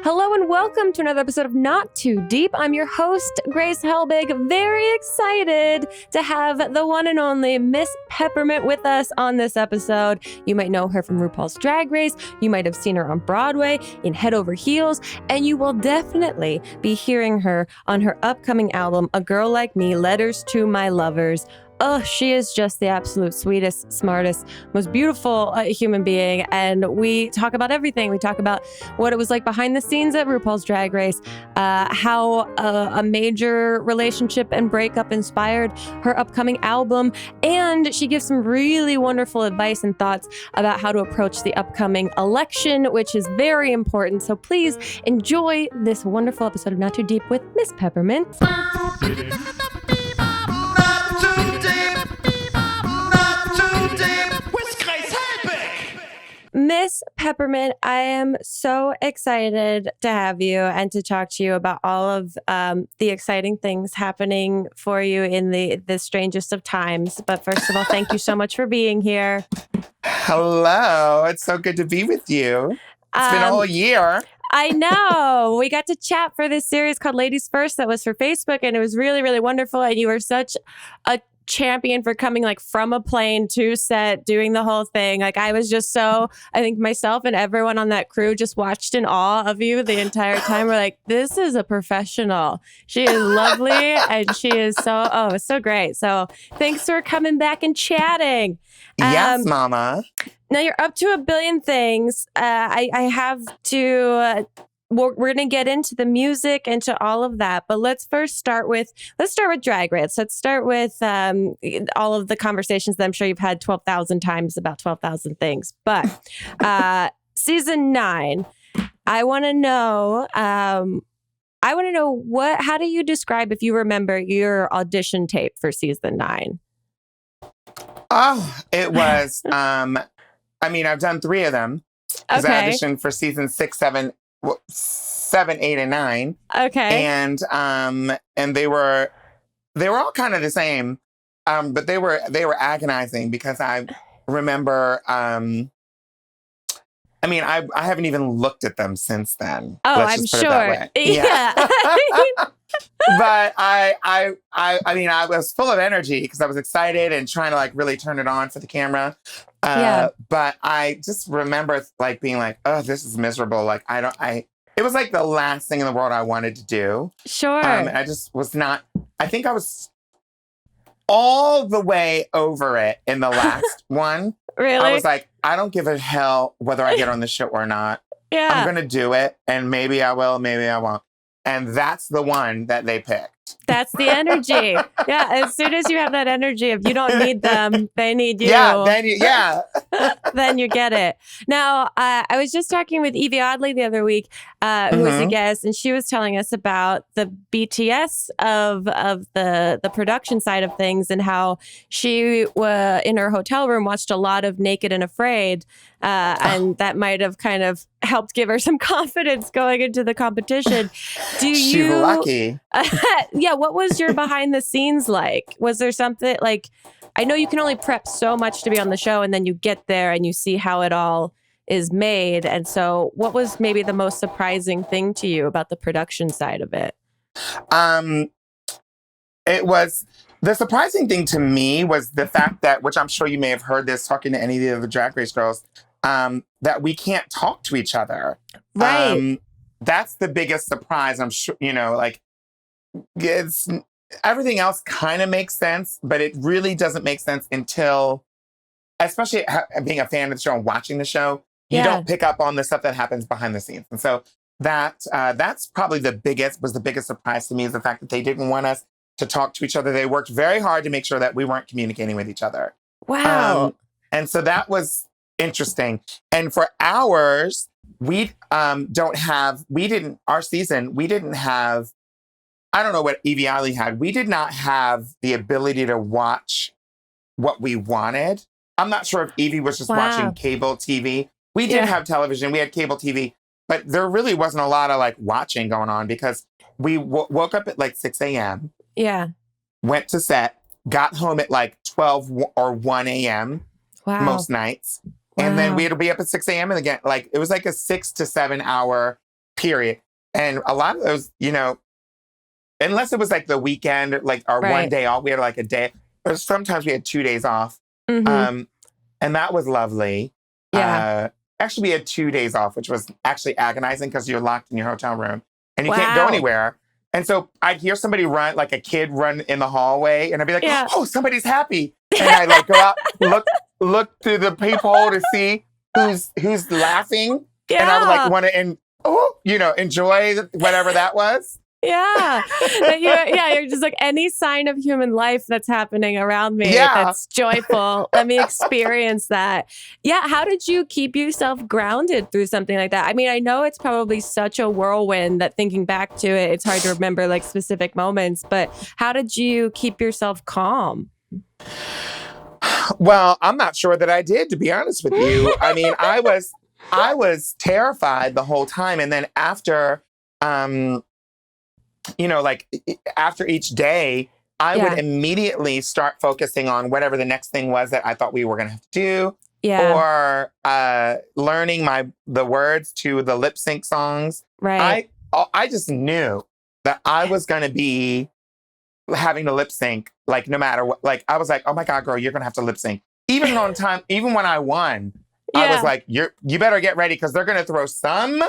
Hello and welcome to another episode of Not Too Deep. I'm your host, Grace Helbig. Very excited to have the one and only Miss Peppermint with us on this episode. You might know her from RuPaul's Drag Race. You might have seen her on Broadway in Head Over Heels. And you will definitely be hearing her on her upcoming album, A Girl Like Me, Letters to My Lovers. Oh, she is just the absolute sweetest, smartest, most beautiful human being. And we talk about everything. We talk about what it was like behind the scenes at RuPaul's Drag Race, how a major relationship and breakup inspired her upcoming album. And she gives some really wonderful advice and thoughts about how to approach the upcoming election, which is very important. So please enjoy this wonderful episode of Not Too Deep with Miss Peppermint. Miss Peppermint, I am so excited to have you and to talk to you about all of the exciting things happening for you in the strangest of times. But first of all, thank you so much for being here. Hello. It's so good to be with you. It's been a whole year. I know. We got to chat for this series called Ladies First that was for Facebook, and it was really, really wonderful. And you were such a champion for coming like from a plane to set, doing the whole thing. Like I was just I think myself and everyone on that crew just watched in awe of you the entire time. We're like, this is a professional. She is lovely and she is it's so great. So thanks for coming back and chatting. Yes, Mama. Now you're up to a billion things. I have to... We're going to get into the music, into all of that. But let's start with Drag Race. Let's start with all of the conversations that I'm sure you've had 12,000 times about 12,000 things. But season 9, I want to know, how do you describe, if you remember, your audition tape for season 9? Oh, it was, I've done 3 of them. Because I auditioned for season 6, 7, 8, and 9. Okay. And they were all kind of the same. But they were agonizing because I remember I haven't even looked at them since then. Oh, I'm sure. Yeah. But I was full of energy because I was excited and trying to like really turn it on for the camera. But I just remember like being like, oh, this is miserable. Like it was like the last thing in the world I wanted to do. Sure. I just was not, I think I was all the way over it in the last one. Really? I was like, I don't give a hell whether I get on the show or not. Yeah. I'm going to do it. And maybe I will, maybe I won't. And that's the one that they picked. That's the energy. Yeah. As soon as you have that energy, if you don't need them, they need you. Yeah. Then you get it. Now, I was just talking with Evie Oddly the other week, who was a guest, and she was telling us about the BTS of the production side of things and how she in her hotel room watched a lot of Naked and Afraid, and that might have kind of helped give her some confidence going into the competition. She's lucky. Yeah, what was your behind the scenes like? Was there something like, I know you can only prep so much to be on the show and then you get there and you see how it all is made. And so what was maybe the most surprising thing to you about the production side of it? It was, the surprising thing to me was the fact that, which I'm sure you may have heard this talking to any of the other Drag Race girls, that we can't talk to each other. Right. That's the biggest surprise. I'm sure, it's everything else kind of makes sense, but it really doesn't make sense until, especially being a fan of the show and watching the show, you don't pick up on the stuff that happens behind the scenes. And so that's probably the biggest surprise to me, is the fact that they didn't want us to talk to each other. They worked very hard to make sure that we weren't communicating with each other. Wow. And so that was interesting. And for ours, our season, we didn't have, I don't know what Evie Oddly had. We did not have the ability to watch what we wanted. I'm not sure if Evie was just watching cable TV. We did have television. We had cable TV. But there really wasn't a lot of like watching going on because we woke up at like 6 a.m. Yeah. Went to set, got home at like 12 or 1 a.m. most nights. And then we had to be up at 6 a.m. and again, like it was like a 6 to 7 hour period. And a lot of those, unless it was like the weekend, like our one day off, we had like a day, or sometimes we had 2 days off. And that was lovely. Yeah. Actually, we had 2 days off, which was actually agonizing because you're locked in your hotel room and you can't go anywhere. And so I'd hear somebody run, like a kid run in the hallway, and I'd be like, oh, somebody's happy. And I'd like go out, look through the peephole to see who's laughing. Yeah. And I would like want to, enjoy whatever that was. Yeah. You're just like, any sign of human life that's happening around me that's joyful. Let me experience that. Yeah. How did you keep yourself grounded through something like that? I mean, I know it's probably such a whirlwind that thinking back to it, it's hard to remember like specific moments, but how did you keep yourself calm? Well, I'm not sure that I did, to be honest with you. I mean, I was terrified the whole time. And then after, like after each day, I would immediately start focusing on whatever the next thing was that I thought we were going to have to do. Yeah. Or learning the words to the lip sync songs. Right. I just knew that I was going to be having to lip sync, like no matter what. Like I was like, oh my God, girl, you're going to have to lip sync. Even on time, even when I won, I was like, you better get ready because they're going to throw some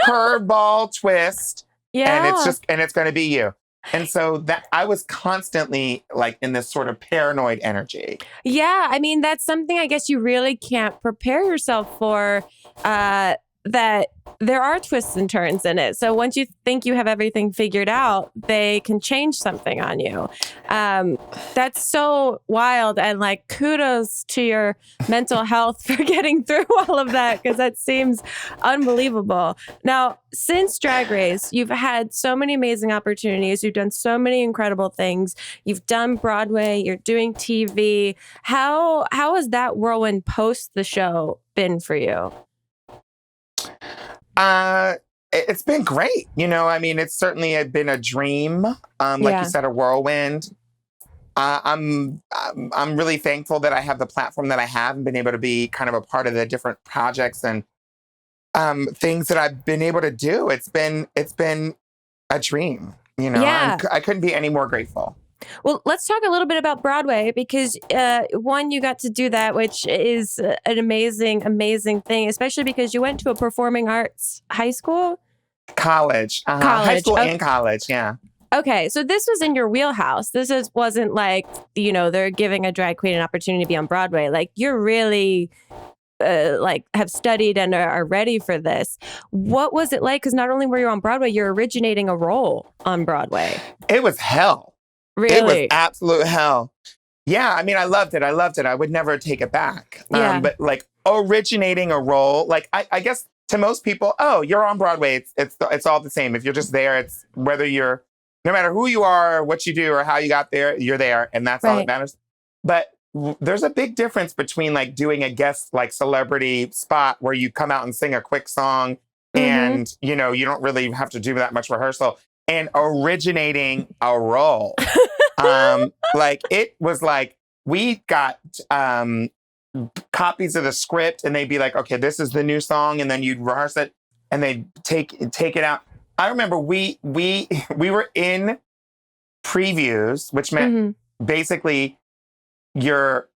curveball twist. Yeah. And it's going to be you. And so that I was constantly like in this sort of paranoid energy. Yeah. I mean, that's something I guess you really can't prepare yourself for, that there are twists and turns in it. So once you think you have everything figured out, they can change something on you. That's so wild. And like, kudos to your mental health for getting through all of that, because that seems unbelievable. Now, since Drag Race, you've had so many amazing opportunities. You've done so many incredible things. You've done Broadway. You're doing TV. How has that whirlwind post the show been for you? It's been great. I mean, it's certainly been a dream. Like you said, a whirlwind. I'm really thankful that I have the platform that I have and been able to be kind of a part of the different projects and things that I've been able to do. It's been a dream. I couldn't be any more grateful. Well, let's talk a little bit about Broadway, because one, you got to do that, which is an amazing, amazing thing, especially because you went to a performing arts high school? College. High school and college, yeah. Okay, so this was in your wheelhouse. Wasn't like, they're giving a drag queen an opportunity to be on Broadway. Like, you're really have studied and are ready for this. What was it like? Because not only were you on Broadway, you're originating a role on Broadway. It was hell. Really? It was absolute hell. Yeah, I mean, I loved it. I would never take it back. But like originating a role, like I guess to most people, oh, you're on Broadway. It's all the same. If you're just there, it's no matter who you are, what you do, or how you got there, you're there, and that's all that matters. But there's a big difference between like doing a guest like celebrity spot where you come out and sing a quick song, and you don't really have to do that much rehearsal, and originating a role. Like it was like we got copies of the script, and they'd be like, okay, this is the new song, and then you'd rehearse it, and they'd take it out. I remember we were in previews, which meant basically you're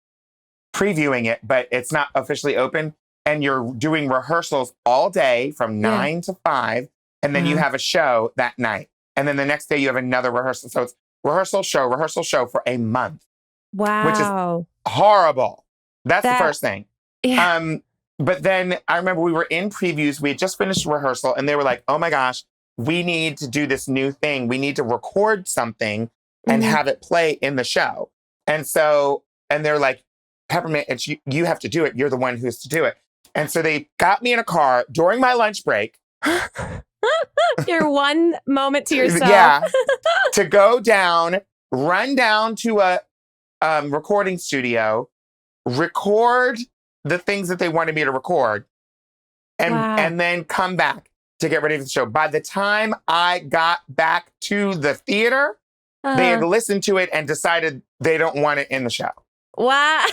previewing it, but it's not officially open, and you're doing rehearsals all day from 9 to 5, and then you have a show that night. And then the next day you have another rehearsal. So it's rehearsal show for a month. Wow. Which is horrible. That's the first thing. Yeah. But then I remember we were in previews. We had just finished rehearsal, and they were like, oh my gosh, we need to do this new thing. We need to record something and have it play in the show. And they're like, Peppermint, you have to do it. You're the one who's to do it. And so they got me in a car during my lunch break. Your one moment to yourself. Yeah. To go down, run down to a recording studio, record the things that they wanted me to record, and then come back to get ready for the show. By the time I got back to the theater, they had listened to it and decided they don't want it in the show. Wow.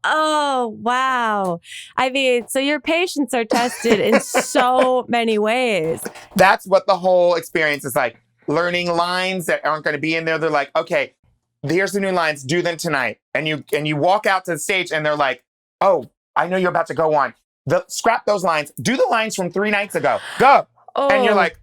Oh, wow. I mean, so your patience are tested in so many ways. That's what the whole experience is like. Learning lines that aren't going to be in there. They're like, okay, here's the new lines, do them tonight. And you walk out to the stage and they're like, oh, I know you're about to go on. Scrap those lines. Do the lines from 3 nights ago. Go. Oh, and you're like,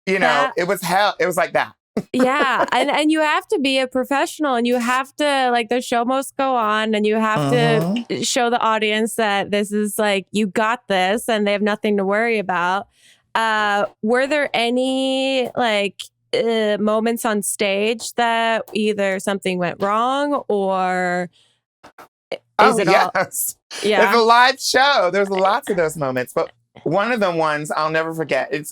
it was hell. It was like that. Yeah. And you have to be a professional, and you have to, like, the show must go on, and you have to show the audience that this is like, you got this, and they have nothing to worry about. Were there any like moments on stage that either something went wrong or is it all? Yeah. It's a live show. There's lots of those moments, but one of the ones I'll never forget. It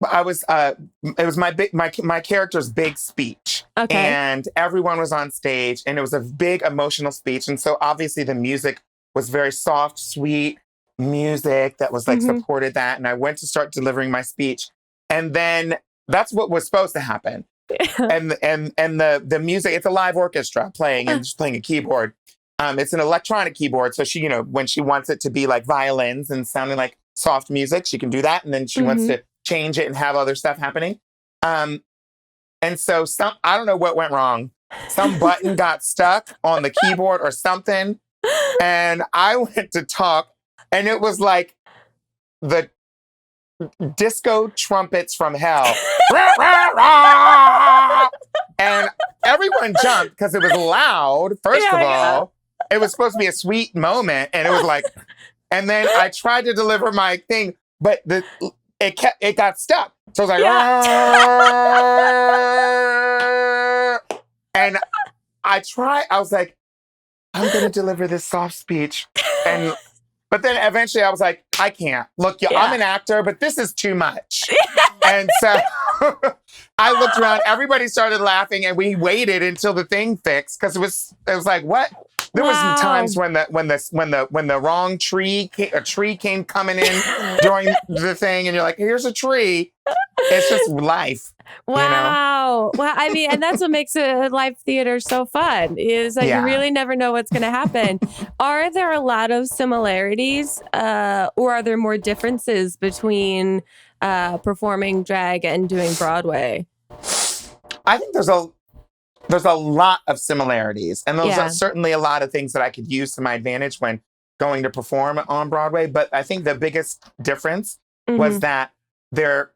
was my character's big speech. Okay. And everyone was on stage, and it was a big emotional speech. And so obviously the music was very soft, sweet music that was like supported that. And I went to start delivering my speech. And then that's what was supposed to happen. and the music, it's a live orchestra playing and just playing a keyboard. It's an electronic keyboard. So she, when she wants it to be like violins and sounding like soft music, she can do that. And then she wants to change it and have other stuff happening. And so I don't know what went wrong. Some button got stuck on the keyboard or something. And I went to talk, and it was like the disco trumpets from hell. And everyone jumped because it was loud, first of all. It was supposed to be a sweet moment, and it was like, and then I tried to deliver my thing, but it got stuck. So I was like, and I was like, I'm going to deliver this soft speech. But then eventually I was like, I can't. Look, I'm an actor, but this is too much. And so I looked around, everybody started laughing, and we waited until the thing fixed, because it was like, what? There was some times when the wrong tree came coming in during the thing, and you're like, here's a tree. It's just life. Wow. Well, I mean, and that's what makes a live theater so fun, is that you really never know what's going to happen. Are there a lot of similarities or are there more differences between performing drag and doing Broadway? I think there's a lot of similarities, and those are certainly a lot of things that I could use to my advantage when going to perform on Broadway. But I think the biggest difference was that there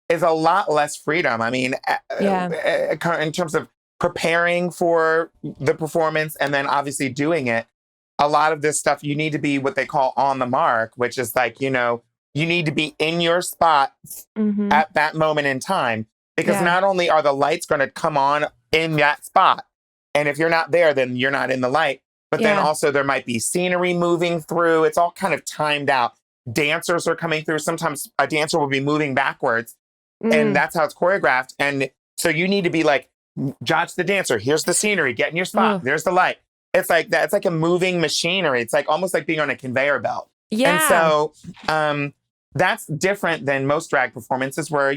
is a lot less freedom. I mean, in terms of preparing for the performance and then obviously doing it, a lot of this stuff, you need to be what they call on the mark, which is like, you need to be in your spot at that moment in time. Because not only are the lights going to come on in that spot, and if you're not there, then you're not in the light, but then also there might be scenery moving through. It's all kind of timed out. Dancers are coming through. Sometimes a dancer will be moving backwards, and that's how it's choreographed. And so you need to be like, judge the dancer. Here's the scenery. Get in your spot. There's the light. It's like that. It's like a moving machinery. It's like almost like being on a conveyor belt. Yeah. And so that's different than most drag performances where,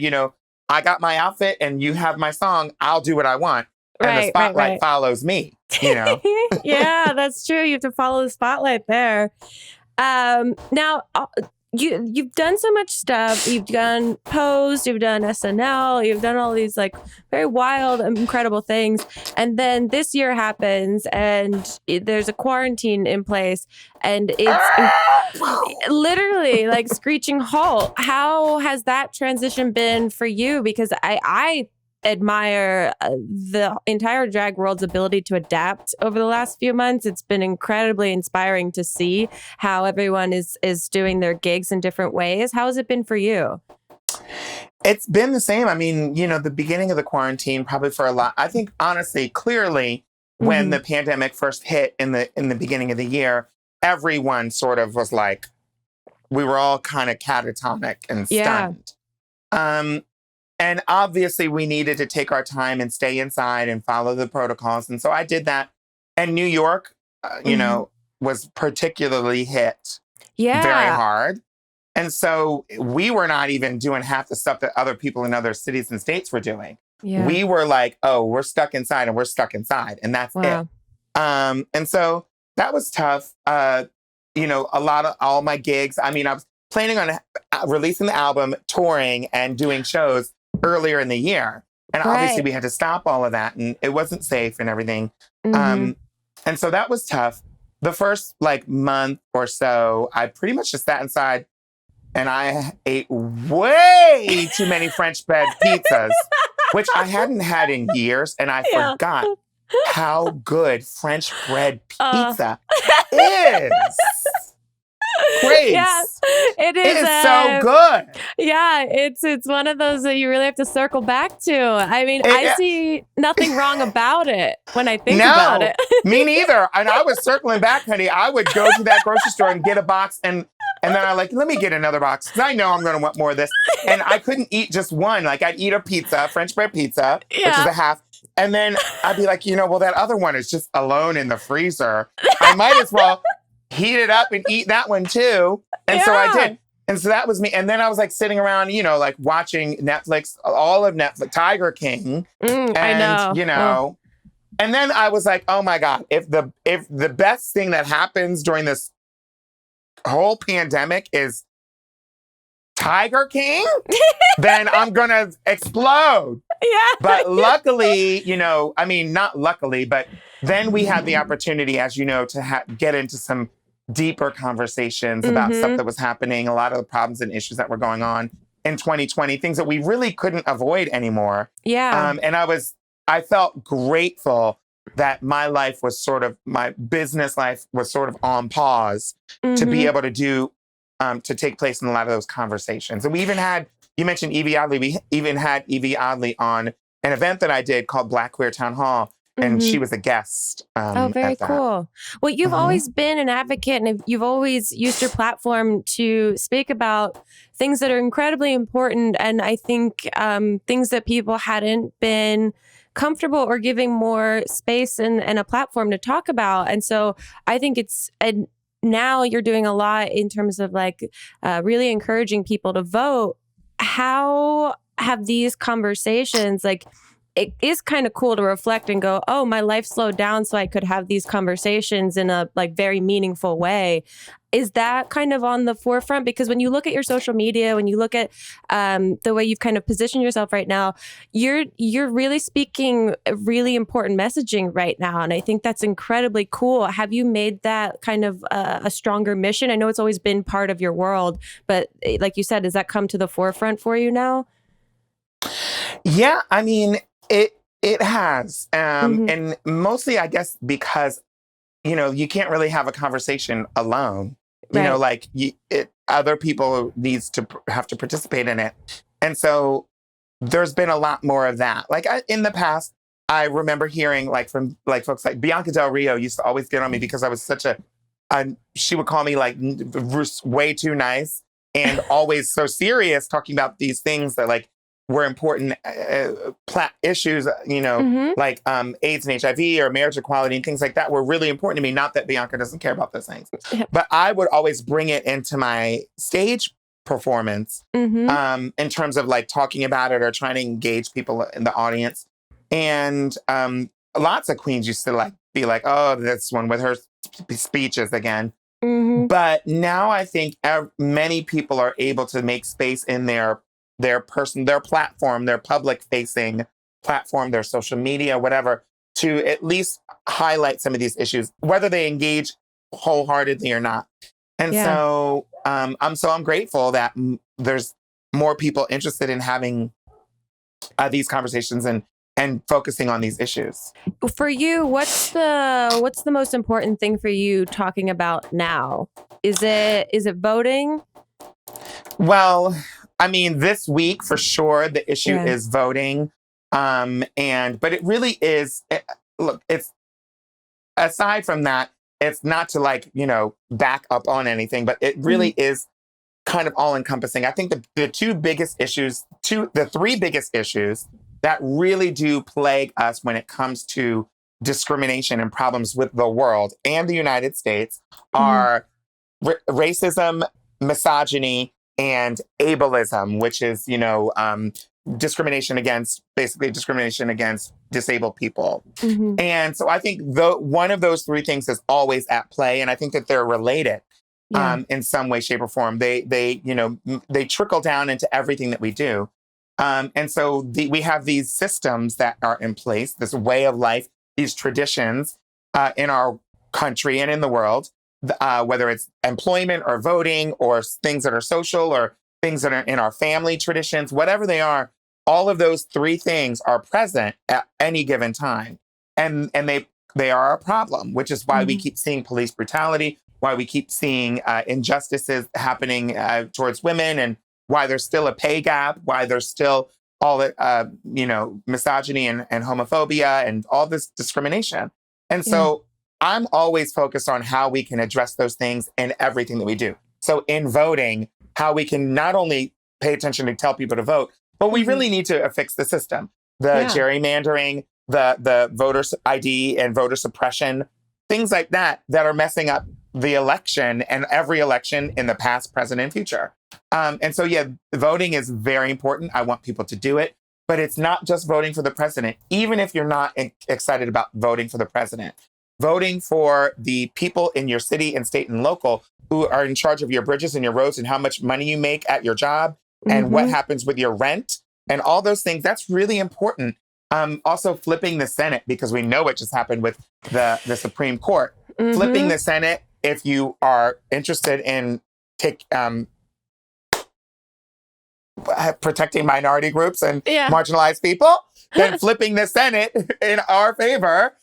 I got my outfit and you have my song. I'll do what I want. And the spotlight follows me, Yeah, that's true. You have to follow the spotlight there. Now, you've done so much stuff. You've done Pose, you've done SNL, you've done all these like very wild, incredible things. And then this year happens, and there's a quarantine in place, and it's literally like screeching halt. How has that transition been for you? Because I admire the entire drag world's ability to adapt over the last few months. It's been incredibly inspiring to see how everyone is doing their gigs in different ways. How has it been for you? It's been the same. I mean, the beginning of the quarantine, probably for a lot, I think, honestly, clearly, when the pandemic first hit in the beginning of the year, everyone sort of was like, we were all kind of catatonic and stunned. And obviously, we needed to take our time and stay inside and follow the protocols. And so I did that. And New York, was particularly hit very hard. And so we were not even doing half the stuff that other people in other cities and states were doing. we were like, oh, we're stuck inside and we're stuck inside. And that's it. And so that was tough. You know, all my gigs. I mean, I was planning on releasing the album, touring, and doing shows earlier in the year. And obviously we had to stop all of that, and it wasn't safe and everything. And so that was tough. The first like month or so, I pretty much just sat inside and I ate way too many French bread pizzas, which I hadn't had in years. And I forgot how good French bread pizza is. Grace. Yeah, it is. It is so good. Yeah, it's one of those that you really have to circle back to. I mean, I see nothing wrong about it when I think about it. Me neither. And I was circling back, honey. I would go to that grocery store and get a box, and then I let me get another box because I know I'm going to want more of this. And I couldn't eat just one. Like I'd eat a pizza, French bread pizza, which is a half. And then I'd be like, well, that other one is just alone in the freezer. I might as well heat it up and eat that one too. And so I did. And so that was me. And then I was like sitting around, like watching Netflix, all of Netflix, Tiger King. And, I know. And then I was like, oh my God, if the best thing that happens during this whole pandemic is Tiger King, then I'm going to explode. But luckily, I mean, not luckily, but then we had the opportunity, as you know, to get into some deeper conversations about stuff that was happening, a lot of the problems and issues that were going on in 2020, things that we really couldn't avoid anymore. And I felt grateful that my business life was sort of on pause to be able to take place in a lot of those conversations. And we even had, you mentioned Evie Oddly, we even had Evie Oddly on an event that I did called Black Queer Town Hall. And she was a guest. Very cool. Well, you've always been an advocate, and you've always used your platform to speak about things that are incredibly important. And I think things that people hadn't been comfortable or giving more space and a platform to talk about. And so I think now you're doing a lot in terms of like really encouraging people to vote. How have these conversations, like, it is kind of cool to reflect and go, oh, my life slowed down so I could have these conversations in a like very meaningful way. Is that kind of on the forefront? Because when you look at your social media, when you look at the way you've kind of positioned yourself right now, you're really speaking really important messaging right now. And I think that's incredibly cool. Have you made that kind of a stronger mission? I know it's always been part of your world, but like you said, does that come to the forefront for you now? Yeah, I mean, it has. And mostly, I guess, because, you can't really have a conversation alone. Like other people have to participate in it. And so there's been a lot more of that. Like in the past, I remember hearing like from like folks like Bianca Del Rio used to always get on me because I was such she would call me like way too nice and always so serious talking about these things that like were important issues, like AIDS and HIV or marriage equality and things like that were really important to me. Not that Bianca doesn't care about those things, but I would always bring it into my stage performance in terms of like talking about it or trying to engage people in the audience. And lots of queens used to like be like, oh, this one with her speeches again. But now I think many people are able to make space in their platform, their public facing platform, their social media, whatever, to at least highlight some of these issues, whether they engage wholeheartedly or not. And so I'm grateful that there's more people interested in having these conversations and focusing on these issues. For you, what's the most important thing for you talking about now? Is it voting? Well, I mean, this week for sure, the issue is voting. But it really is, look, it's aside from that, it's not to like, back up on anything, but it really is kind of all encompassing. I think the three biggest issues that really do plague us when it comes to discrimination and problems with the world and the United States are racism, misogyny, and ableism, which is, discrimination against disabled people. Mm-hmm. And so I think one of those three things is always at play. And I think that they're related in some way, shape, or form. They trickle down into everything that we do. And so we have these systems that are in place, this way of life, these traditions in our country and in the world, whether it's employment or voting or things that are social or things that are in our family traditions, whatever they are, all of those three things are present at any given time. And they are a problem, which is why we keep seeing police brutality, why we keep seeing injustices happening towards women, and why there's still a pay gap, why there's still all the, misogyny and homophobia and all this discrimination. And so I'm always focused on how we can address those things in everything that we do. So in voting, how we can not only pay attention to tell people to vote, but we really need to fix the system. The gerrymandering, the voter ID and voter suppression, things like that are messing up the election and every election in the past, present, and future. And so, voting is very important. I want people to do it. But it's not just voting for the president. Even if you're not excited about voting for the president, voting for the people in your city and state and local who are in charge of your bridges and your roads and how much money you make at your job and what happens with your rent and all those things, that's really important. Also flipping the Senate, because we know what just happened with the Supreme Court. Flipping the Senate, if you are interested in protecting minority groups and marginalized people, then flipping the Senate in our favor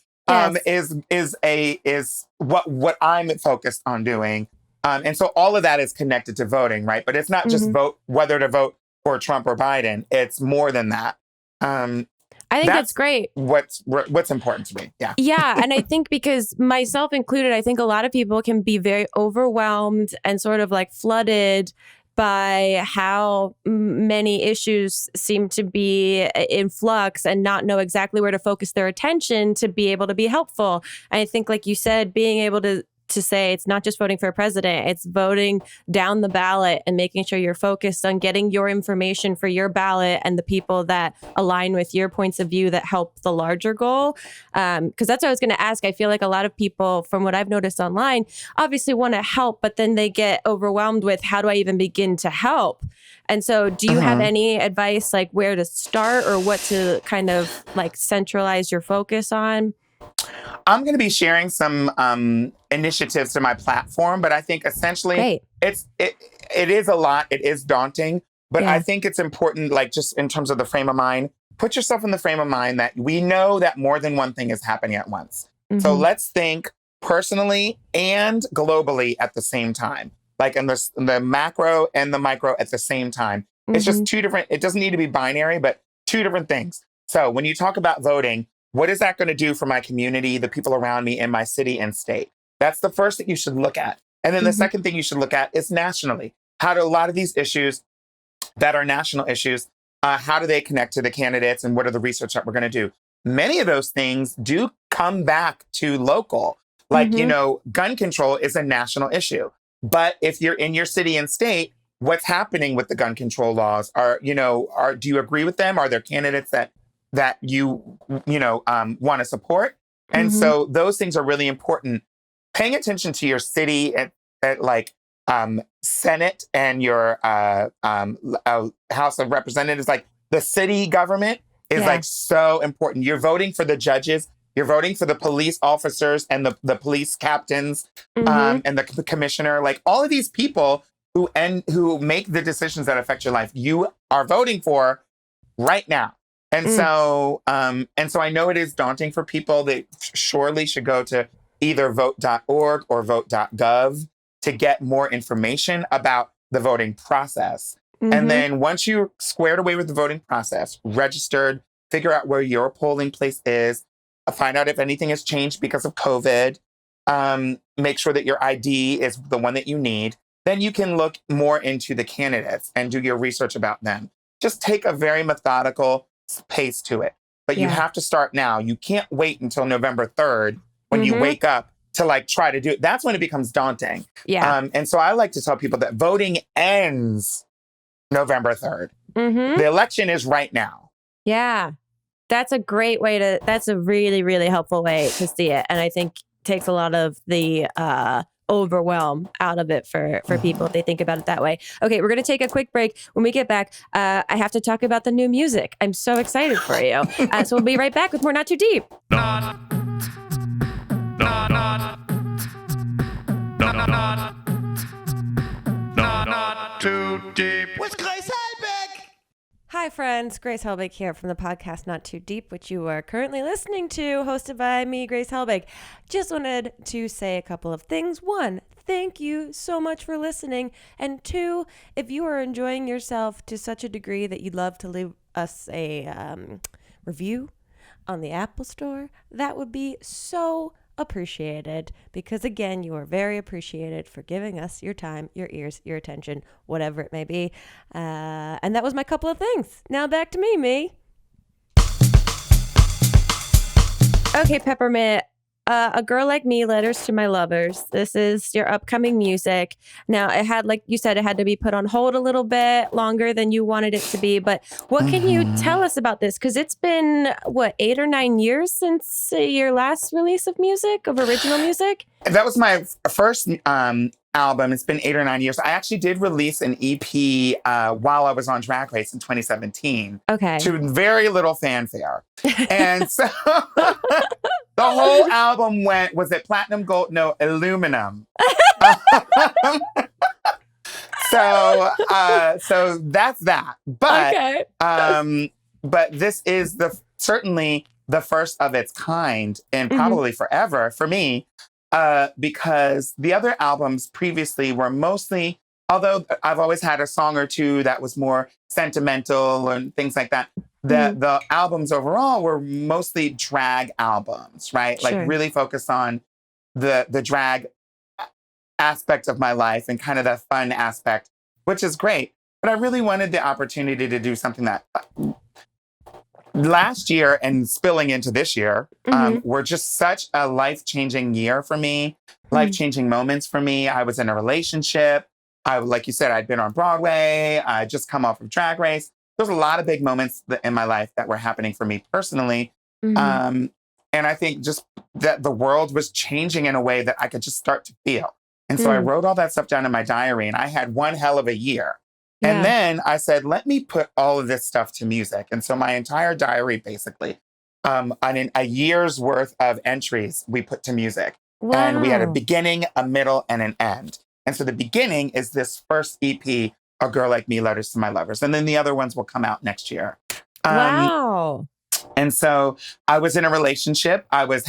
is what I'm focused on doing. And so all of that is connected to voting, right? But it's not just whether to vote for Trump or Biden. It's more than that. I think that's great. What's important to me. Yeah. Yeah. And I think because myself included, I think a lot of people can be very overwhelmed and sort of like flooded by how many issues seem to be in flux and not know exactly where to focus their attention to be able to be helpful. And I think, like you said, being able to say it's not just voting for a president, it's voting down the ballot and making sure you're focused on getting your information for your ballot and the people that align with your points of view that help the larger goal. Because that's what I was going to ask. I feel like a lot of people, from what I've noticed online, obviously want to help, but then they get overwhelmed with how do I even begin to help? And so do you have any advice, like where to start or what to kind of like centralize your focus on? I'm going to be sharing some initiatives to my platform, but I think essentially it is a lot. It is daunting, but I think it's important, like just in terms of the frame of mind, put yourself in the frame of mind that we know that more than one thing is happening at once. So let's think personally and globally at the same time, like in the macro and the micro at the same time. It's just two different, it doesn't need to be binary, but two different things. So when you talk about voting, what is that going to do for my community, the people around me in my city and state? That's the first thing you should look at. And then the second thing you should look at is nationally. How do a lot of these issues that are national issues, how do they connect to the candidates and what are the research that we're going to do? Many of those things do come back to local. Like, gun control is a national issue. But if you're in your city and state, what's happening with the gun control laws? Do you agree with them? Are there candidates that you want to support? And so those things are really important. Paying attention to your city at like Senate and your House of Representatives, like the city government is like so important. You're voting for the judges, you're voting for the police officers and the police captains and the commissioner, like all of these people who make the decisions that affect your life, you are voting for right now. And so I know it is daunting for people. They surely should go to either vote.org or vote.gov to get more information about the voting process. And then once you're squared away with the voting process, registered, figure out where your polling place is, find out if anything has changed because of COVID, make sure that your ID is the one that you need, then you can look more into the candidates and do your research about them. Just take a very methodical pace to it. But you have to start now. You can't wait until November 3rd when you wake up to like try to do it. That's when it becomes daunting. And so I like to tell people that voting ends November 3rd. Mm-hmm. The election is right now. Yeah. That's a great way that's a really, really helpful way to see it. And I think takes a lot of the overwhelm out of it for people if they think about it that way. Okay, we're going to take a quick break. When we get back, I have to talk about the new music. I'm so excited for you. So we'll be right back with more Not Too Deep. Not too deep. With Grace Helbig. Hi, friends. Grace Helbig here from the podcast Not Too Deep, which you are currently listening to, hosted by me, Grace Helbig. Just wanted to say a couple of things. One, thank you so much for listening. And two, if you are enjoying yourself to such a degree that you'd love to leave us a review on the Apple Store, that would be so appreciated, because again, you are very appreciated for giving us your time, your ears, your attention, whatever it may be. And that was my couple of things. Now back to me. Okay, Peppermint. A Girl Like Me, Letters to My Lovers. This is your upcoming music. Now, it had, like you said, it had to be put on hold a little bit longer than you wanted it to be. But what can you tell us about this? Because it's been, 8 or 9 years since your last release of music, of original music? That was my first album. It's been 8 or 9 years. I actually did release an EP while I was on Drag Race in 2017. Okay. To very little fanfare. And so the whole album was it platinum, gold? No, aluminum. So that's that. But Okay. But this is certainly the first of its kind, and probably forever for me. Because the other albums previously were mostly, although I've always had a song or two that was more sentimental and things like that, the albums overall were mostly drag albums, right? Sure. Like really focused on the drag aspect of my life and kind of the fun aspect, which is great. But I really wanted the opportunity to do something that last year and spilling into this year were just such a life-changing year for me, life-changing moments for me. I was in a relationship. Like you said, I'd been on Broadway. I just come off of Drag Race. There's a lot of big moments in my life that were happening for me personally. And I think just that the world was changing in a way that I could just start to feel. And so I wrote all that stuff down in my diary, and I had one hell of a year. Yeah. And then I said, let me put all of this stuff to music. And so my entire diary, basically, a year's worth of entries we put to music. Wow. And we had a beginning, a middle, and an end. And so the beginning is this first EP, A Girl Like Me, Letters to My Lovers. And then the other ones will come out next year. Wow. And so I was in a relationship. I was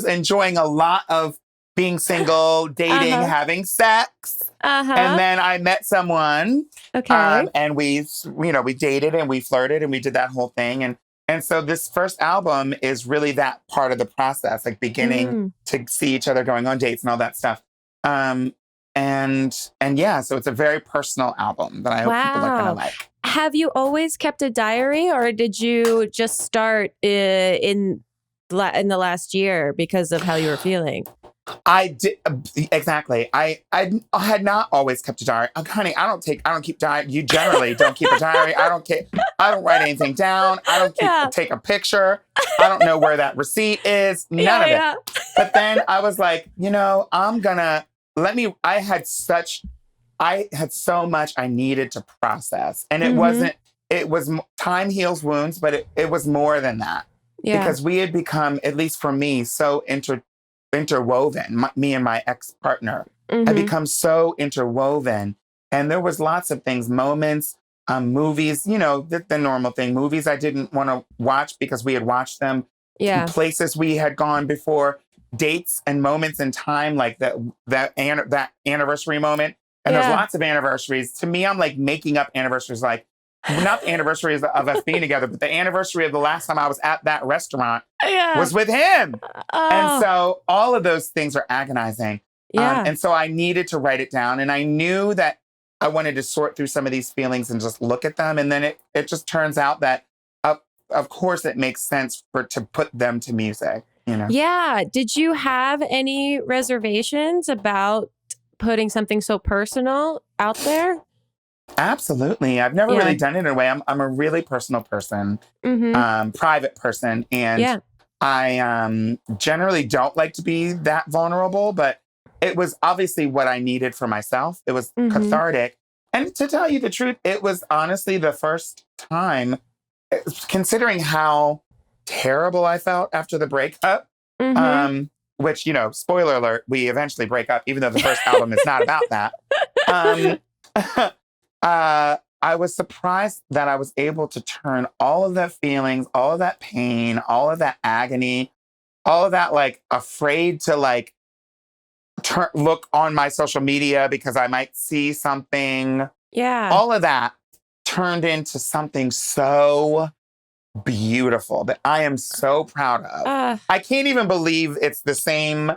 enjoying a lot of being single, dating, having sex. And then I met someone. Okay. And we dated and we flirted and we did that whole thing. And so this first album is really that part of the process, like beginning to see each other, going on dates and all that stuff. And yeah, so it's a very personal album that I hope people are gonna like. Have you always kept a diary, or did you just start in the last year because of how you were feeling? I did exactly. I had not always kept a diary. Honey, I don't keep diary. You generally don't keep a diary. I don't write anything down. I don't take a picture. I don't know where that receipt is. None of it. But then I was like, I had so much I needed to process, and it was time heals wounds, but it was more than that. Yeah. Because we had become, at least for me, so interwoven. Me and my ex-partner had become so interwoven. And there was lots of things, moments, movies, the normal thing. Movies I didn't want to watch because we had watched them. Yeah. Places we had gone before. Dates and moments in time, like that anniversary moment. And there's lots of anniversaries. To me, I'm like making up anniversaries, like not the anniversaries of us being together, but the anniversary of the last time I was at that restaurant was with him. And so all of those things are agonizing. Yeah. And so I needed to write it down. And I knew that I wanted to sort through some of these feelings and just look at them. And then it just turns out that, of course, it makes sense to put them to music. Yeah. Did you have any reservations about putting something so personal out there? Absolutely. I've never really done it in a way. I'm a really personal person, private person. And I generally don't like to be that vulnerable, but it was obviously what I needed for myself. It was cathartic. And to tell you the truth, it was honestly the first time, considering how terrible I felt after the breakup, which, you know, spoiler alert, we eventually break up, even though the first album is not about that. I was surprised that I was able to turn all of that feelings, all of that pain, all of that agony, all of that, like, afraid to, like, look on my social media because I might see something. Yeah. All of that turned into something so beautiful that I am so proud of. I can't even believe it's the same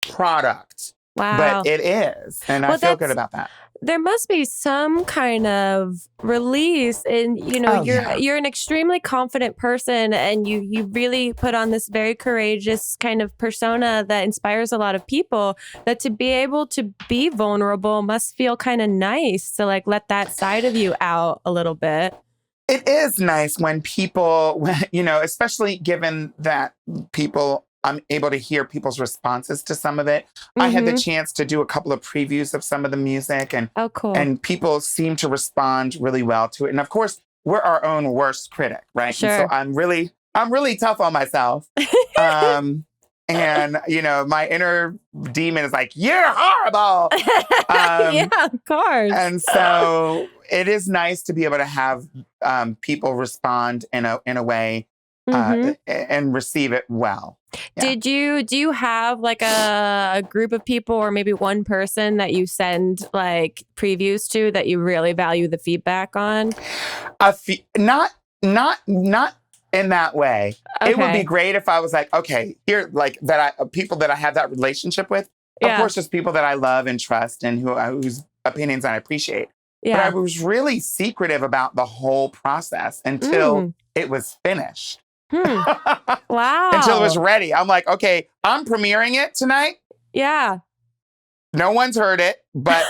product. Wow. But it is. And I feel good about that. There must be some kind of release, and you know, you're an extremely confident person, and you really put on this very courageous kind of persona that inspires a lot of people. That to be able to be vulnerable must feel kind of nice to like let that side of you out a little bit. It is nice when people, you know, especially given that I'm able to hear people's responses to some of it. I had the chance to do a couple of previews of some of the music, and and people seem to respond really well to it. And of course, we're our own worst critic, right? Sure. And so I'm really tough on myself. And you know, my inner demon is like, "You're horrible." Yeah, of course. And so it is nice to be able to have people respond in a way and receive it well. Yeah. Do you have like a group of people or maybe one person that you send like previews to that you really value the feedback on? Not in that way. Okay. It would be great if I was like, okay, here, like people that I have that relationship with. Of course, just people that I love and trust and whose opinions I appreciate. Yeah. But I was really secretive about the whole process until it was finished. Wow. Until it was ready. I'm like, okay, I'm premiering it tonight. Yeah. No one's heard it, but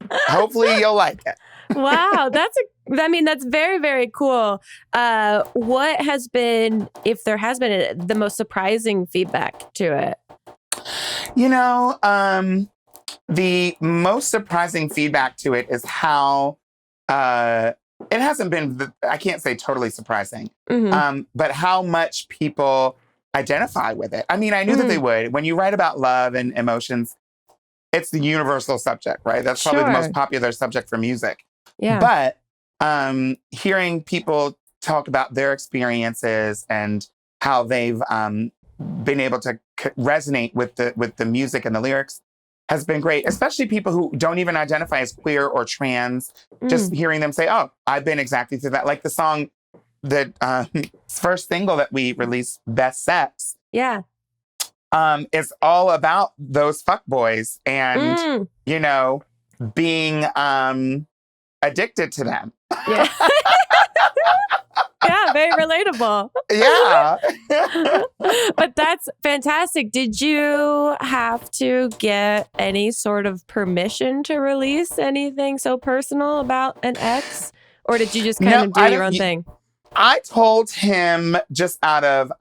hopefully you'll like it. Wow. That's very, very cool. What has been, if there has been, the most surprising feedback to it? You know, the most surprising feedback to it is how it hasn't been, I can't say totally surprising, but how much people identify with it. I mean, I knew that they would. When you write about love and emotions, it's the universal subject, right? That's probably the most popular subject for music. Yeah. But hearing people talk about their experiences and how they've been able to resonate with the music and the lyrics has been great, especially people who don't even identify as queer or trans. Just hearing them say, oh, I've been exactly through that. Like the song, the first single that we released, Best Sex. Yeah. It's all about those fuckboys and, you know, being addicted to them. Yeah. Yeah, very relatable. Yeah. But that's fantastic. Did you have to get any sort of permission to release anything so personal about an ex? Or did you just kind of do your own thing? I told him just out of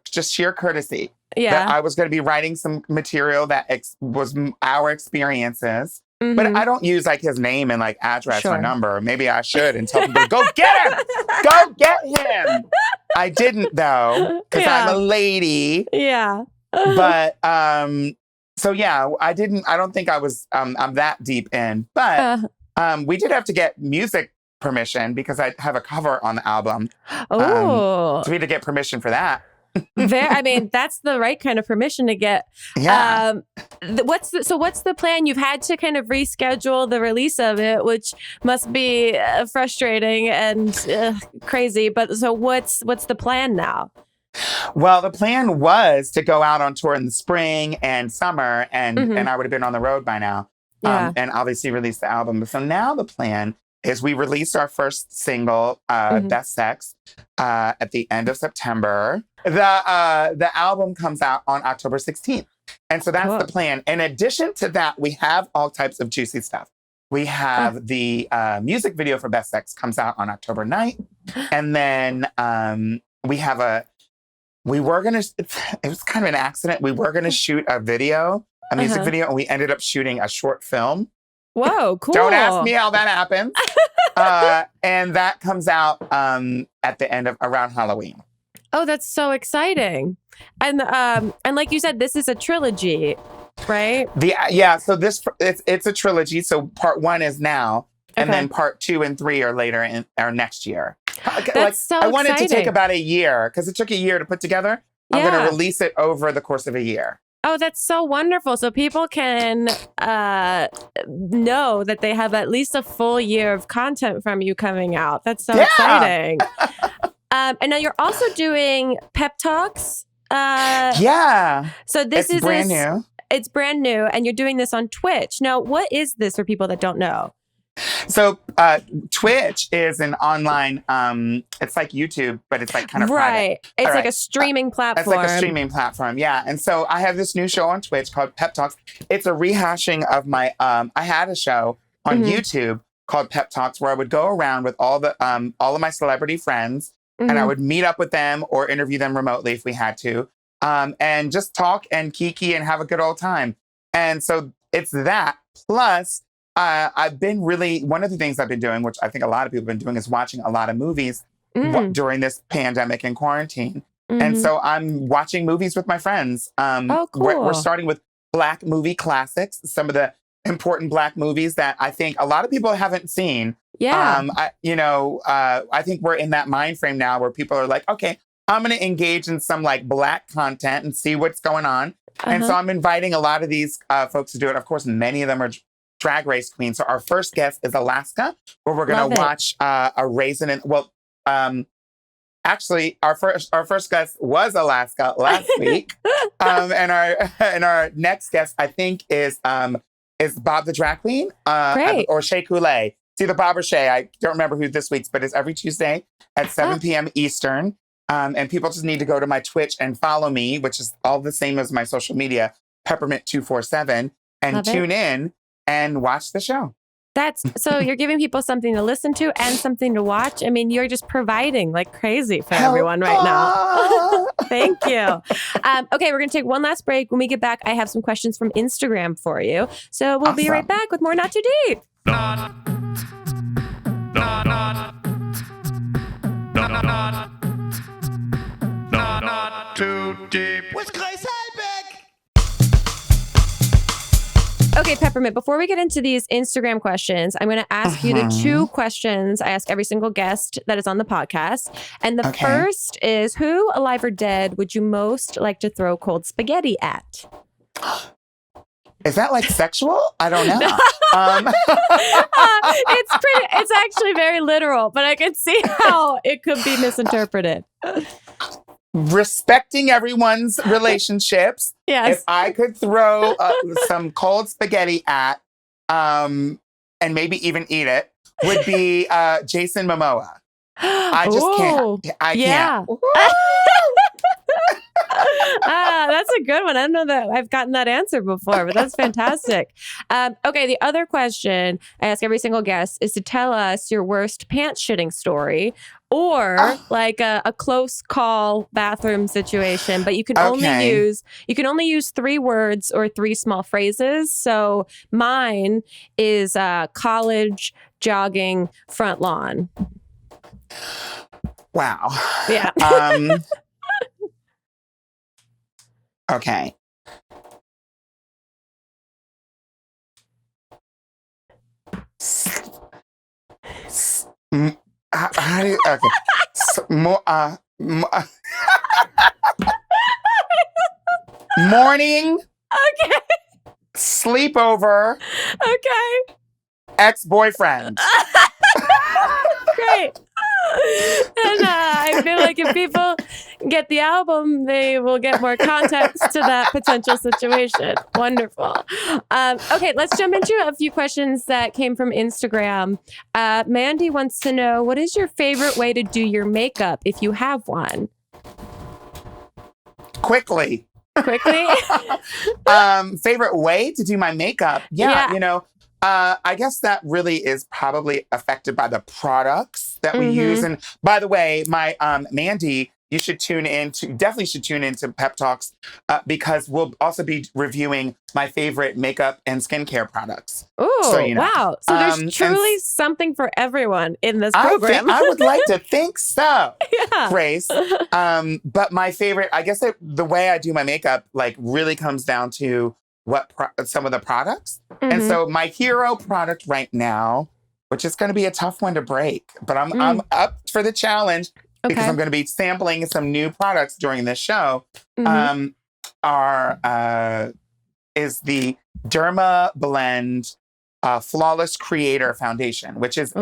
just sheer courtesy that I was going to be writing some material that was our experiences. But I don't use like his name and like address or number. Maybe I should and tell people, go get him! Go get him! I didn't though, because I'm a lady. Yeah. But so yeah, I don't think I was I'm that deep in. But we did have to get music permission because I have a cover on the album. Oh. So we had to get permission for that. I mean, that's the right kind of permission to get. Yeah. What's the plan? You've had to kind of reschedule the release of it, which must be frustrating and crazy. But so what's the plan now? Well, the plan was to go out on tour in the spring and summer, and I would have been on the road by now. And obviously release the album. So now the plan is we released our first single, Best Sex, at the end of September. The album comes out on October 16th. And so that's the plan. In addition to that, we have all types of juicy stuff. We have the music video for Best Sex comes out on October 9th. And then we were going to, it was kind of an accident. We were going to shoot a music video, and we ended up shooting a short film. Whoa, cool. Don't ask me how that happened. And that comes out at the end of around Halloween. Oh, that's so exciting. And like you said, this is a trilogy, right? So it's a trilogy. So part 1 is now, and then part 2 and 3 are later or next year. That's so I want exciting. it to take about a year because it took a year to put together. I'm going to release it over the course of a year. Oh, that's so wonderful. So people can know that they have at least a full year of content from you coming out. That's so exciting. And now you're also doing Pep Talks. So this is brand new. It's brand new, and you're doing this on Twitch. Now, what is this for people that don't know? So Twitch is an online, it's like YouTube, but it's like kind of right. private. It's like a streaming platform. It's like a streaming platform, yeah. And so I have this new show on Twitch called Pep Talks. It's a rehashing of my, I had a show on YouTube called Pep Talks where I would go around with all of my celebrity friends, and I would meet up with them or interview them remotely if we had to, and just talk and kiki and have a good old time. And so it's that. Plus, I've been one of the things I've been doing, which I think a lot of people have been doing, is watching a lot of movies during this pandemic and quarantine. And so I'm watching movies with my friends. Cool. We're starting with Black movie classics, some of the important Black movies that I think a lot of people haven't seen. Yeah. I think we're in that mind frame now where people are like, okay, I'm going to engage in some like Black content and see what's going on. And so I'm inviting a lot of these folks to do it. Of course, many of them are Drag Race queens. So our first guest is Alaska, where we're going to watch a raisin. Actually, our first guest was Alaska last week, and our next guest I think is Bob the Drag Queen, or Shea Coulee. It's either Bob or Shea. I don't remember who this week's, but it's every Tuesday at 7 p.m. Eastern. And people just need to go to my Twitch and follow me, which is all the same as my social media, Peppermint 247, and tune in and watch the show. So you're giving people something to listen to and something to watch. I mean, you're just providing like crazy for everyone right now. Thank you. Okay, we're going to take one last break. When we get back, I have some questions from Instagram for you. So we'll be right back with more Not Too Deep. Not too deep. With Grace Helbig. Okay, Peppermint, before we get into these Instagram questions, I'm going to ask you the 2 questions I ask every single guest that is on the podcast. And the first is, who, alive or dead, would you most like to throw cold spaghetti at? Is that like sexual? I don't know. It's actually very literal, but I can see how it could be misinterpreted. Respecting everyone's relationships. Yes. If I could throw some cold spaghetti at, and maybe even eat it, would be Jason Momoa. I just can't. I can't. That's a good one. I don't know that I've gotten that answer before, but that's fantastic. Okay, the other question I ask every single guest is to tell us your worst pants shitting story, or like a close call bathroom situation. But you can only use 3 words or 3 small phrases. So mine is college, jogging, front lawn. Wow. Yeah. Okay. How do you, okay. Morning. Okay. Sleepover. Okay. Ex-boyfriend. Great. And I feel like if people get the album, they will get more context to that potential situation. Wonderful. Okay, let's jump into a few questions that came from Instagram. Mandy wants to know, what is your favorite way to do your makeup if you have one? Quickly. Quickly? Favorite way to do my makeup? Yeah. You know, I guess that really is probably affected by the products that we use. And by the way, my Mandy, you should definitely tune into Pep Talks because we'll also be reviewing my favorite makeup and skincare products. Oh, so, you know. Wow. So there's truly something for everyone in this program. I would like to think so, Yeah. Grace. But my favorite, I guess the way I do my makeup like really comes down to some of the products. And so my hero product right now, which is going to be a tough one to break, but I'm up for the challenge because I'm going to be sampling some new products during this show, is the Derma Blend Flawless Creator Foundation, which is,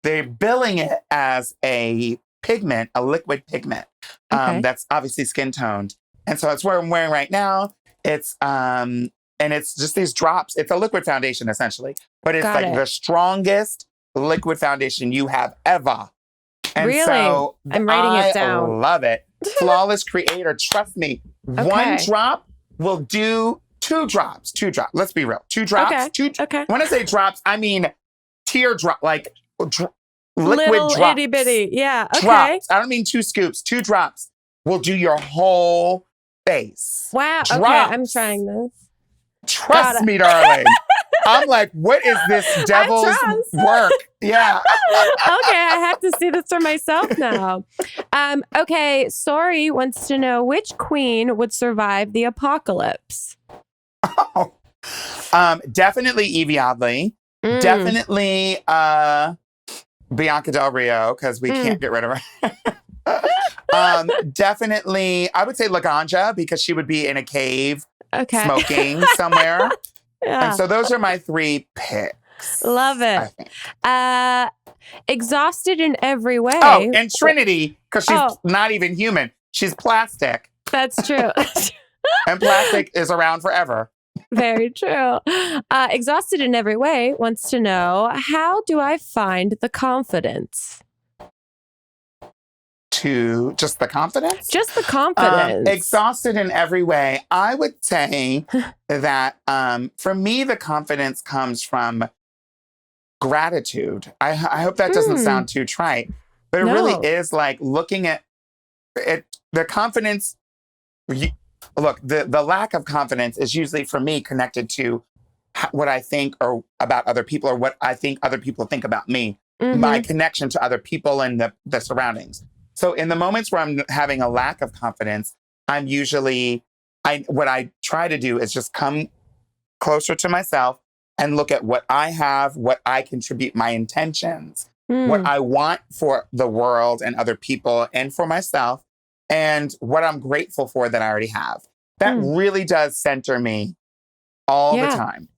they're billing it as a pigment, a liquid pigment that's obviously skin toned. And so it's what I'm wearing right now. It's, and it's just these drops. It's a liquid foundation essentially, but it's the strongest liquid foundation you have ever. And really? So I'm writing it down. I love it. Flawless Creator. Trust me. One drop will do 2 drops. 2 drops. Let's be real. 2 drops. When I say drops, I mean teardrop, like liquid little drops. Itty bitty. Yeah. Okay. Drops. I don't mean 2 scoops. 2 drops will do your whole face. Wow. Drops. Okay. I'm trying this. Trust me, darling. I'm like, what is this devil's work? Yeah. Okay, I have to see this for myself now. Okay, Sorry wants to know which queen would survive the apocalypse. Oh. Definitely Evie Oddly. Definitely Bianca Del Rio, because we can't get rid of her. Definitely, I would say Laganja, because she would be in a cave smoking somewhere. Yeah. And so those are my 3 picks. Love it. Exhausted in every way. Oh, and Trinity, because she's not even human. She's plastic. That's true. And plastic is around forever. Very true. Exhausted in every way wants to know, how do I find the confidence? Just the confidence? Just the confidence. Exhausted in every way. I would say that for me, the confidence comes from gratitude. I hope that doesn't sound too trite, but it really is like looking at it. The confidence, look, the lack of confidence is usually for me connected to what I think or about other people or what I think other people think about me, my connection to other people and the surroundings. So in the moments where I'm having a lack of confidence, I'm usually, what I try to do is just come closer to myself and look at what I have, what I contribute, my intentions, what I want for the world and other people and for myself, and what I'm grateful for that I already have. That really does center me all the time.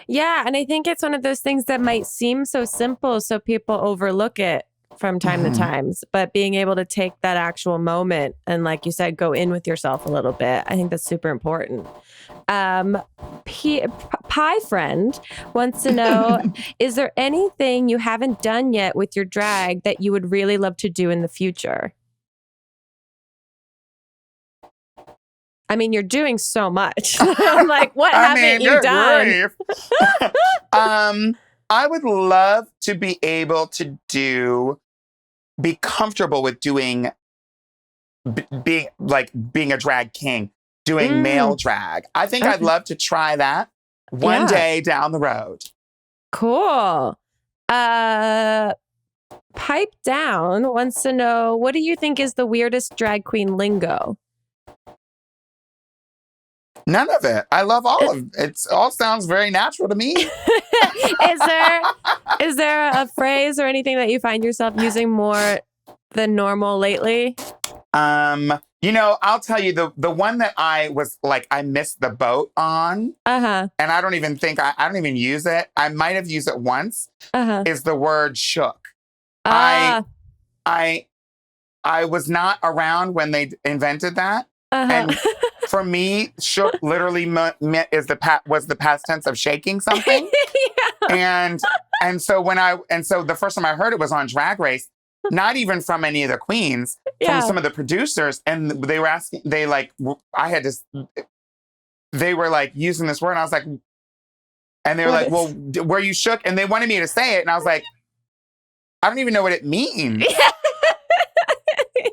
Yeah. And I think it's one of those things that might seem so simple, so people overlook it from time to times, but being able to take that actual moment and, like you said, go in with yourself a little bit, I think that's super important. Pie Friend wants to know, is there anything you haven't done yet with your drag that you would really love to do in the future? I mean, you're doing so much. I'm like, what haven't you done? I would love to be able to be comfortable with doing, being a drag king, doing male drag. I think I'd love to try that one day down the road. Cool. Pipe Down wants to know, what do you think is the weirdest drag queen lingo? None of it. I love all of it. It all sounds very natural to me. Is there a phrase or anything that you find yourself using more than normal lately? I'll tell you the one that I was like, I missed the boat on. And I don't even think I don't even use it. I might have used it once. Is the word shook. I was not around when they invented that. And for me, shook literally was the past tense of shaking something. And so the first time I heard it was on Drag Race, not even from any of the queens, from some of the producers, and they were asking, they were like using this word, and I was like, And they were like, well, were you shook? And they wanted me to say it. And I was like, I don't even know what it means.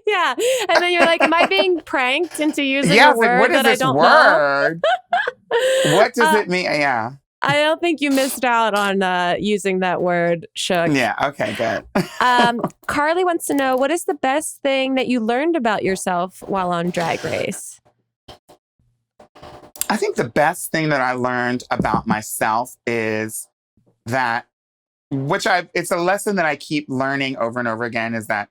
Yeah. And then you're like, am I being pranked into using Yeah, a word what is that this I don't word? know? What does it mean? Yeah. I don't think you missed out on using that word, shook. Yeah, okay, good. Carly wants to know, what is the best thing that you learned about yourself while on Drag Race? I think the best thing that I learned about myself is that, it's a lesson that I keep learning over and over again, is that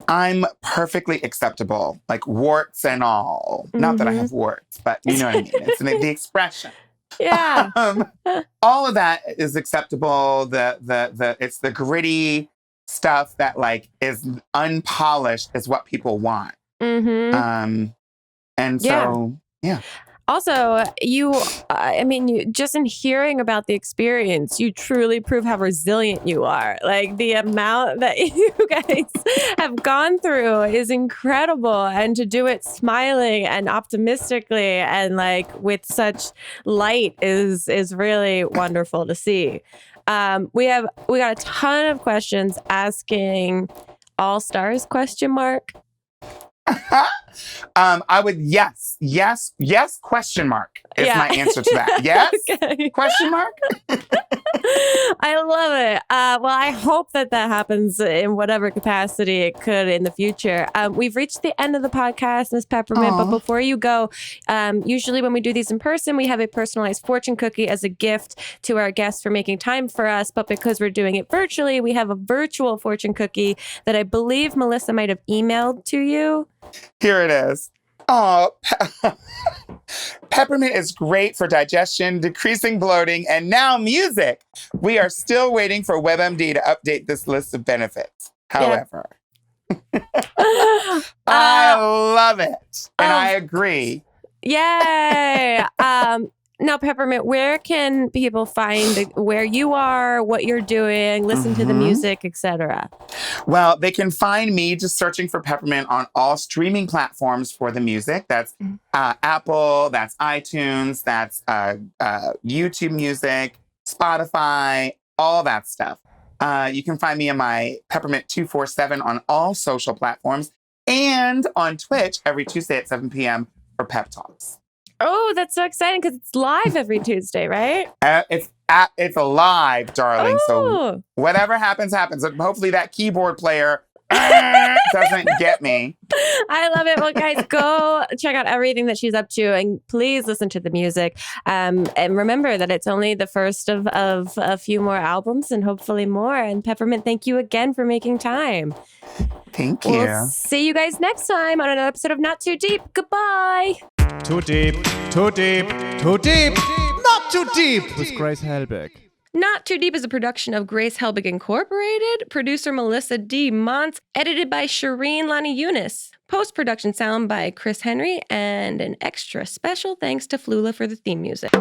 I'm perfectly acceptable, like warts and all. Not that I have warts, but you know what I mean. It's the expression. Yeah. All of that is acceptable. It's the gritty stuff that like is unpolished is what people want. And so, yeah. Also, you just in hearing about the experience, you truly prove how resilient you are. Like the amount that you guys have gone through is incredible. And to do it smiling and optimistically and like with such light is really wonderful to see. We got a ton of questions asking All Stars ? I would yes question mark is my answer to that. Yes? Okay. Question mark? I love it. Well, I hope that happens in whatever capacity it could in the future. We've reached the end of the podcast, Miss Peppermint, but before you go, usually when we do these in person, we have a personalized fortune cookie as a gift to our guests for making time for us. But because we're doing it virtually, we have a virtual fortune cookie that I believe Melissa might have emailed to you. Here it is. Oh, Peppermint is great for digestion, decreasing bloating, and now music. We are still waiting for WebMD to update this list of benefits. However, I love it. And I agree. Yay. Now, Peppermint, where can people find where you are, what you're doing, listen to the music, etc.? Well, they can find me just searching for Peppermint on all streaming platforms for the music. That's Apple, that's iTunes, that's YouTube Music, Spotify, all that stuff. You can find me in my Peppermint 247 on all social platforms and on Twitch every Tuesday at 7 p.m. for Pep Talks. Oh, that's so exciting because it's live every Tuesday, right? It's live, darling. Oh. So whatever happens, happens. Hopefully that keyboard player doesn't get me. I love it. Well, guys, go check out everything that she's up to and please listen to the music. And remember that it's only the first of a few more albums and hopefully more. And Peppermint, thank you again for making time. Thank you. We'll see you guys next time on another episode of Not Too Deep. Goodbye. Too deep, too deep, too deep, not too deep with Grace Helbig. Not Too Deep is a production of Grace Helbig Incorporated, producer Melissa D. Montz, edited by Shireen Lani Yunus, post-production sound by Chris Henry, and an extra special thanks to Flula for the theme music.